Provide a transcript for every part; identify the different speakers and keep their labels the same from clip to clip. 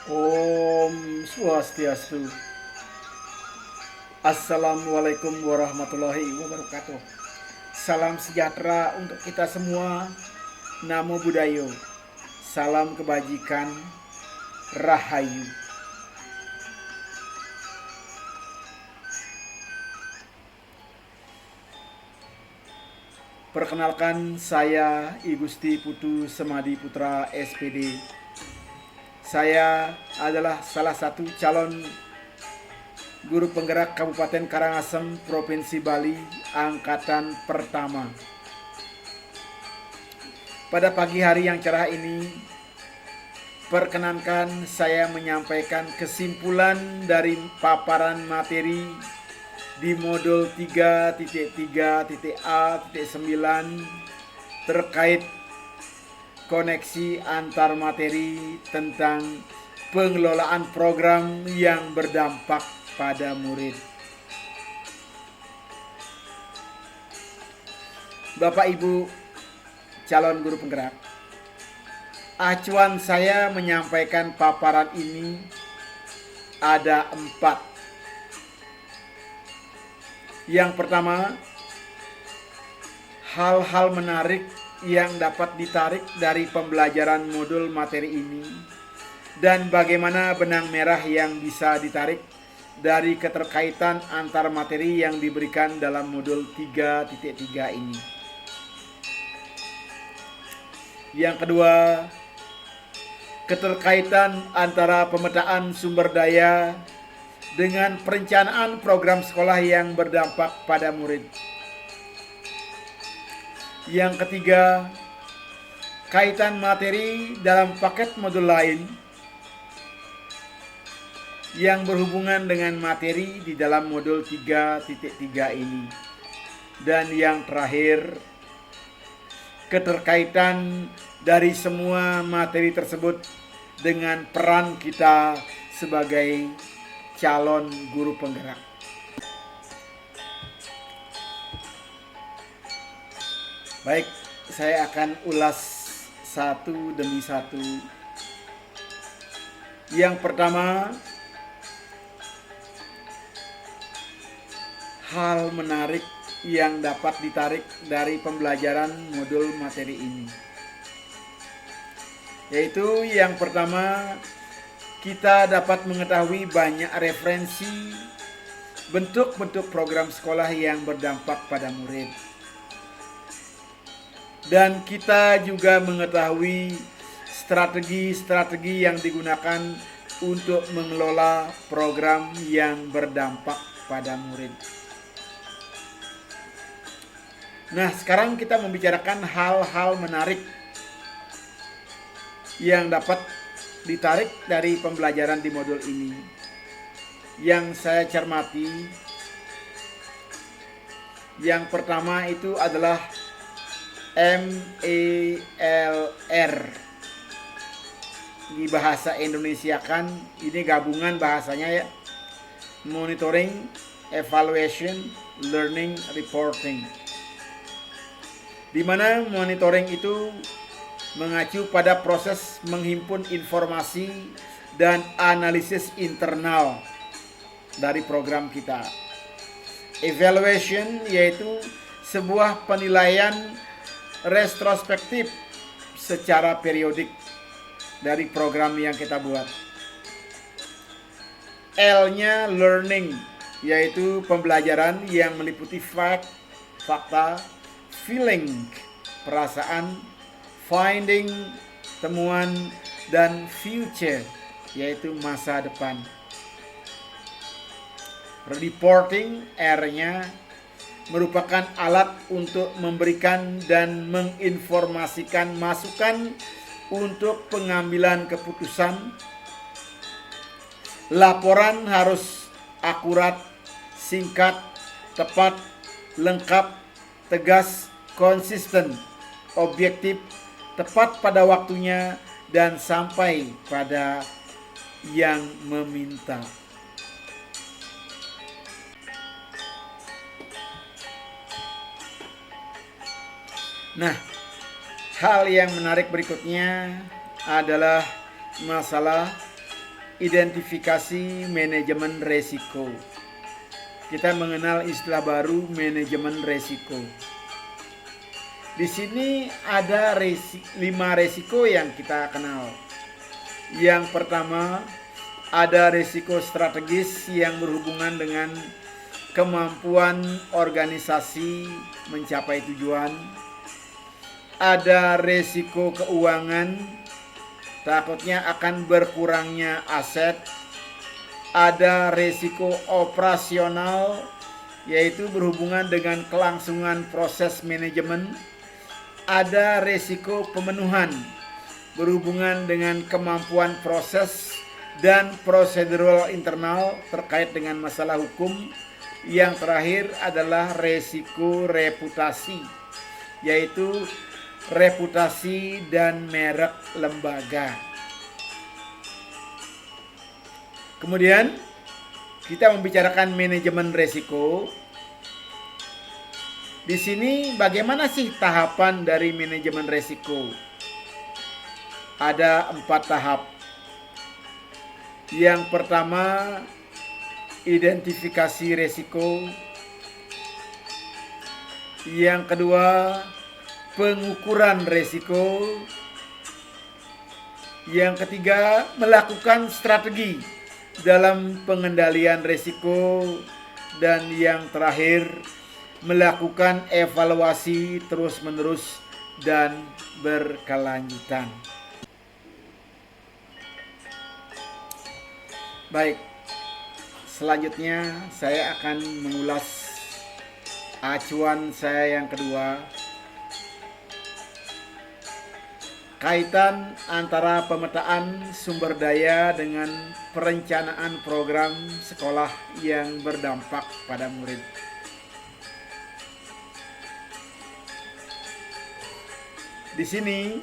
Speaker 1: Om Swastiastu. Assalamualaikum warahmatullahi wabarakatuh. Salam sejahtera untuk kita semua. Namo Buddhaya. Salam kebajikan. Rahayu. Perkenalkan, saya I Gusti Putu Semadi Putra SPD. Saya adalah salah satu calon guru penggerak Kabupaten Karangasem, Provinsi Bali, angkatan pertama. Pada pagi hari yang cerah ini, perkenankan saya menyampaikan kesimpulan dari paparan materi di modul 3.3.A.9 terkait koneksi antar materi tentang pengelolaan program yang berdampak pada murid. Bapak Ibu calon guru penggerak, acuan saya menyampaikan paparan ini ada 4. Yang pertama, hal-hal menarik yang dapat ditarik dari pembelajaran modul materi ini dan bagaimana benang merah yang bisa ditarik dari keterkaitan antar materi yang diberikan dalam modul 3.3 ini. Yang kedua, keterkaitan antara pemetaan sumber daya dengan perencanaan program sekolah yang berdampak pada murid. Yang ketiga, kaitan materi dalam paket modul lain yang berhubungan dengan materi di dalam modul 3.3 ini. Dan yang terakhir, keterkaitan dari semua materi tersebut dengan peran kita sebagai calon guru penggerak. Baik, saya akan ulas satu demi satu. Yang pertama, hal menarik yang dapat ditarik dari pembelajaran modul materi ini. Yaitu yang pertama, kita dapat mengetahui banyak referensi bentuk-bentuk program sekolah yang berdampak pada murid. Dan kita juga mengetahui strategi-strategi yang digunakan untuk mengelola program yang berdampak pada murid. Nah, sekarang kita membicarakan hal-hal menarik yang dapat ditarik dari pembelajaran di modul ini. Yang saya cermati, yang pertama itu adalah MELR. Di bahasa Indonesia kan ini gabungan bahasanya ya. Monitoring, Evaluation, Learning, Reporting. Di mana monitoring itu mengacu pada proses menghimpun informasi dan analisis internal dari program kita. Evaluation yaitu sebuah penilaian retrospektif secara periodik dari program yang kita buat. L-nya learning, yaitu pembelajaran yang meliputi fakta, feeling, perasaan, finding, temuan, dan future, yaitu masa depan. Reporting, R-nya merupakan alat untuk memberikan dan menginformasikan masukan untuk pengambilan keputusan. Laporan harus akurat, singkat, tepat, lengkap, tegas, konsisten, objektif, tepat pada waktunya, dan sampai pada yang meminta. Nah, hal yang menarik berikutnya adalah masalah identifikasi manajemen resiko. Kita mengenal istilah baru manajemen resiko. Di sini ada 5 resiko yang kita kenal. Yang pertama, ada resiko strategis yang berhubungan dengan kemampuan organisasi mencapai tujuan. Ada resiko keuangan, takutnya akan berkurangnya aset. Ada resiko operasional, yaitu berhubungan dengan kelangsungan proses manajemen. Ada resiko pemenuhan, berhubungan dengan kemampuan proses dan prosedural internal terkait dengan masalah hukum. Yang terakhir adalah resiko reputasi, yaitu reputasi dan merek lembaga. Kemudian kita membicarakan manajemen resiko. Di sini bagaimana sih tahapan dari manajemen resiko? Ada 4 tahap. Yang pertama, identifikasi resiko. Yang kedua, pengukuran resiko. Yang ketiga, melakukan strategi dalam pengendalian resiko. Dan yang terakhir, melakukan evaluasi terus-menerus dan berkelanjutan. Baik, selanjutnya saya akan mengulas acuan saya yang kedua, kaitan antara pemetaan sumber daya dengan perencanaan program sekolah yang berdampak pada murid. Di sini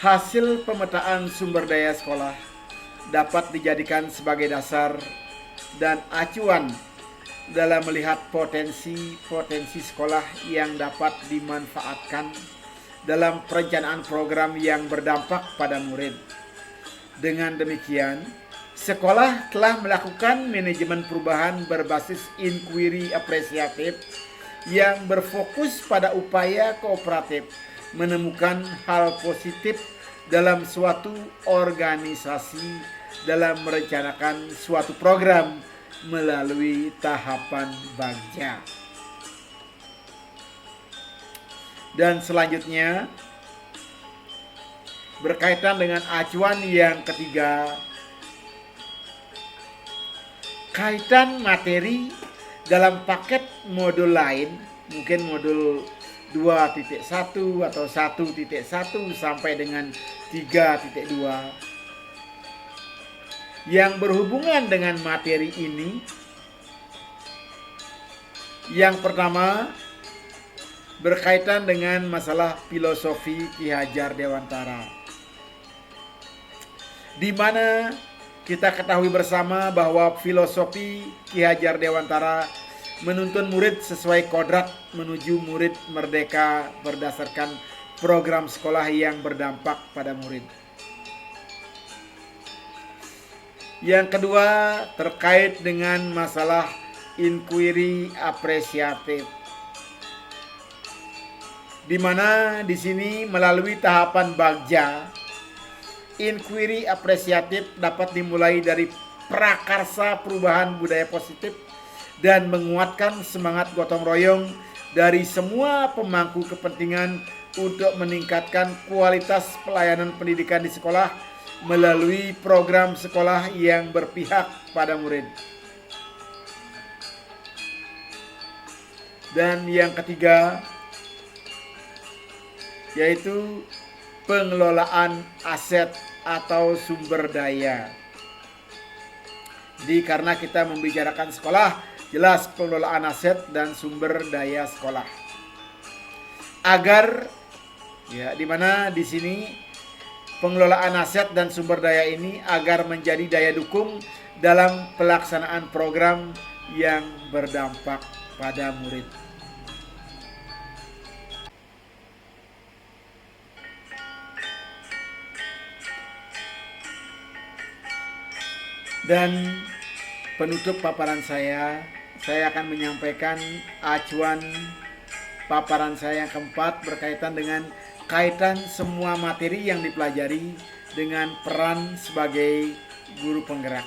Speaker 1: hasil pemetaan sumber daya sekolah dapat dijadikan sebagai dasar dan acuan dalam melihat potensi sekolah yang dapat dimanfaatkan dalam perencanaan program yang berdampak pada murid. Dengan demikian, sekolah telah melakukan manajemen perubahan berbasis inquiry apresiatif yang berfokus pada upaya kooperatif menemukan hal positif dalam suatu organisasi dalam merencanakan suatu program melalui tahapan bagja. Dan selanjutnya berkaitan dengan acuan yang ketiga, kaitan materi dalam paket modul lain, mungkin modul 2.1 atau 1.1 sampai dengan 3.2 yang berhubungan dengan materi ini. Yang pertama berkaitan dengan masalah filosofi Ki Hajar Dewantara, di mana kita ketahui bersama bahwa filosofi Ki Hajar Dewantara menuntun murid sesuai kodrat menuju murid merdeka berdasarkan program sekolah yang berdampak pada murid. Yang kedua terkait dengan masalah inquiry apresiatif, di mana di sini melalui tahapan bagja, inquiry apresiatif dapat dimulai dari prakarsa perubahan budaya positif dan menguatkan semangat gotong royong dari semua pemangku kepentingan untuk meningkatkan kualitas pelayanan pendidikan di sekolah melalui program sekolah yang berpihak pada murid. Dan yang ketiga yaitu pengelolaan aset atau sumber daya. Jadi karena kita membicarakan sekolah, jelas pengelolaan aset dan sumber daya sekolah. Agar di mana di sini pengelolaan aset dan sumber daya ini agar menjadi daya dukung dalam pelaksanaan program yang berdampak pada murid. Dan penutup paparan saya akan menyampaikan acuan paparan saya yang keempat berkaitan dengan kaitan semua materi yang dipelajari dengan peran sebagai guru penggerak.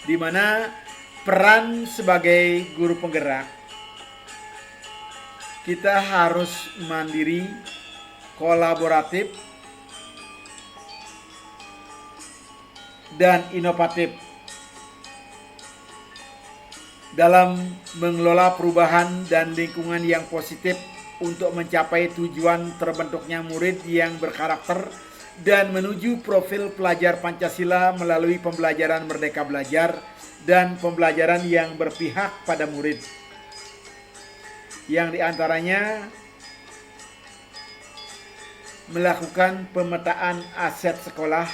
Speaker 1: Di mana peran sebagai guru penggerak, kita harus mandiri, kolaboratif, dan inovatif dalam mengelola perubahan dan lingkungan yang positif untuk mencapai tujuan terbentuknya murid yang berkarakter dan menuju profil pelajar Pancasila melalui pembelajaran Merdeka Belajar dan pembelajaran yang berpihak pada murid, yang diantaranya melakukan pemetaan aset sekolah,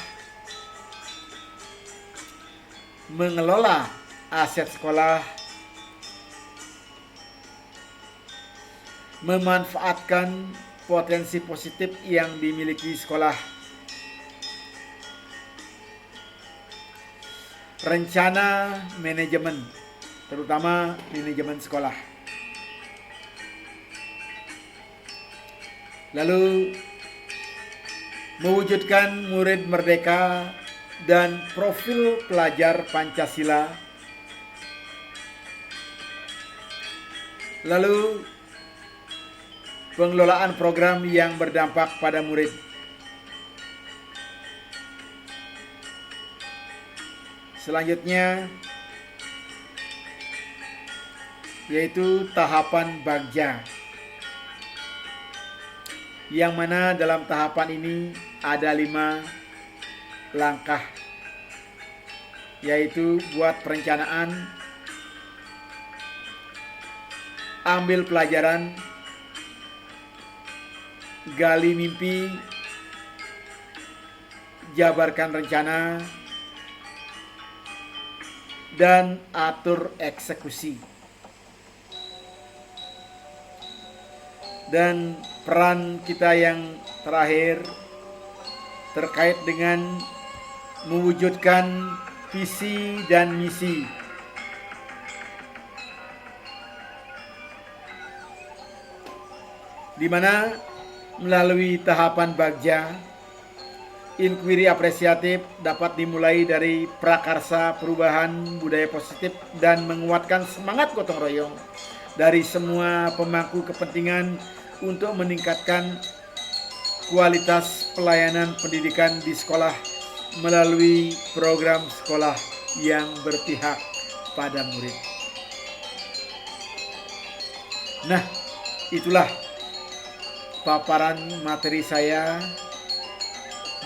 Speaker 1: mengelola aset sekolah, memanfaatkan potensi positif yang dimiliki sekolah, rencana manajemen, terutama manajemen sekolah, lalu mewujudkan murid merdeka dan profil pelajar Pancasila, lalu pengelolaan program yang berdampak pada murid, selanjutnya yaitu tahapan bagja, yang mana dalam tahapan ini ada 5 langkah, yaitu buat perencanaan, ambil pelajaran, gali mimpi, jabarkan rencana, dan atur eksekusi. Dan peran kita yang terakhir terkait dengan mewujudkan visi dan misi, di mana melalui tahapan bagja, inquiry apresiatif dapat dimulai dari prakarsa perubahan budaya positif dan menguatkan semangat gotong royong dari semua pemangku kepentingan untuk meningkatkan kualitas pelayanan pendidikan di sekolah melalui program sekolah yang berpihak pada murid. Nah, itulah paparan materi saya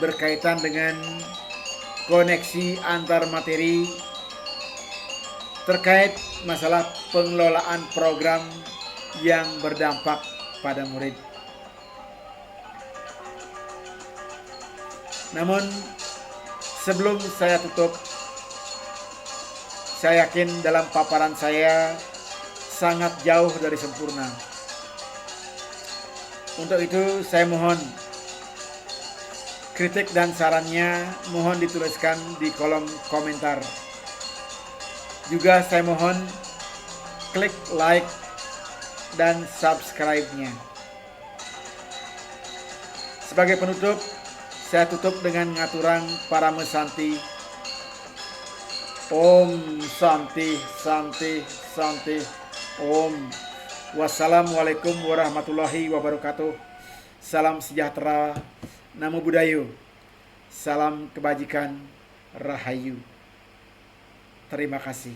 Speaker 1: berkaitan dengan koneksi antar materi terkait masalah pengelolaan program yang berdampak pada murid. Namun sebelum saya tutup, saya yakin dalam paparan saya sangat jauh dari sempurna. Untuk itu saya mohon kritik dan sarannya mohon dituliskan di kolom komentar. Juga saya mohon klik like dan subscribe-nya. Sebagai penutup, saya tutup dengan ngaturang Parame Santi. Om Santi Santi Santi Om. Wassalamualaikum warahmatullahi wabarakatuh. Salam sejahtera, Namo Buddhaya. Salam kebajikan, Rahayu. Terima kasih.